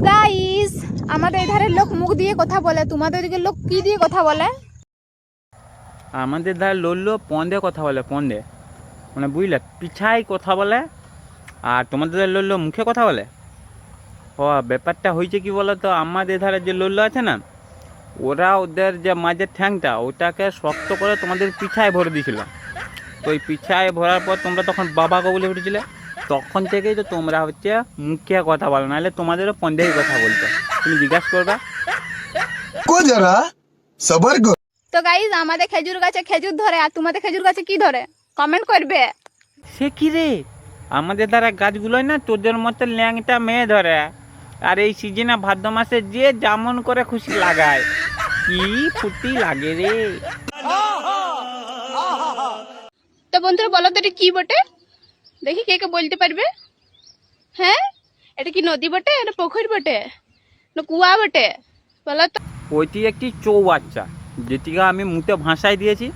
Guys, আমাদের এধারের লোক মুখ দিয়ে কথা বলে, তোমাদের দিকের লোক কি দিয়ে কথা বলে? আমাদের ধারে লড়লো পন্দে কথা বলে, পন্দে মানে বুঝলে পিছাই কথা বলে। আর তোমাদের লড়লো মুখে কথা বলে। ও ব্যাপারটা হয়েছে কি বলো তো, আমাদের ধারে যে লড়লো আছে না, ওরা ওদের যে মাঝের ঠ্যাংটা ওটাকে শক্ত করে তোমাদের পিছায় ভরে দিয়েছিল। তো ওই পিছায় ভরার পর তোমরা তখন বাবাকে বলে উঠেছিলে, তখন থেকেই তো তোমরা হচ্ছে মুখে কথা বলো, নাহলে তোমাদেরও পন্দেই কথা বলতো। তুমি জিজ্ঞাসা করবা जरा सबर करो। তো গাইস, আমাদের খেজুর গাছে খেজুর ধরে, আর তোমাদের খেজুর গাছে কি ধরে? কমেন্ট করবে। সে কি রে, আমাদের দ্বারা গাছগুলোই না তোদের মতো ল্যাংটা মেয়ে ধরে। আর এই সিজনে ভাদ্র মাসে যে যেমন করে খুশি লাগায়, কি ফুটি লাগে রে। তো বন্ধুরা বলো তো, এটা কি বটে? দেখি কে কে বলতে পারবে। হ্যাঁ, এটা কি নদী বটে, না পুকুর বটে, না কুয়া বটে? বলো তো। ওইটি একটি চৌবাচ্চা, যেটিকে আমি মুতে ভাসায় দিয়েছি।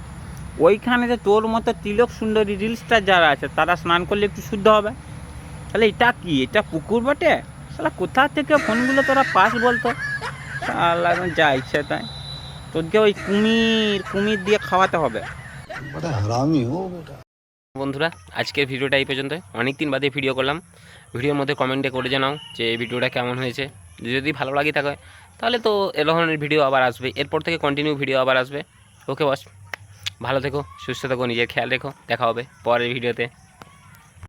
ওইখানে যে তোর মতো তিলক সুন্দরী রিলসটা যারা আছে তারা স্নান করলে একটু শুদ্ধ হবে। তাহলে এটা কি, এটা পুকুর বটে? তাহলে কোথা থেকে ফোনগুলো তোরা পাস বলতো? তাহলে যা ইচ্ছা তাই, তোদেরকে ওই কুমির কুমির দিয়ে খাওয়াতে হবে। बड़ा हरामी हो बेटा। বন্ধুরা, আজকের ভিডিওটা এই পর্যন্ত। অনেক দিন বাদে ভিডিও করলাম। ভিডিওর মধ্যে কমেন্টে করে জানাও যে এই ভিডিওটা কেমন হয়েছে। যদি ভালো লাগে থাকে তাহলে তো এ ধরনের ভিডিও আবার আসবে, এরপর থেকে কন্টিনিউ ভিডিও আবার আসবে। ওকে বস, ভালো থেকো, সুস্থ থেকো, নিজের খেয়াল রেখো। দেখা হবে পরের ভিডিওতে।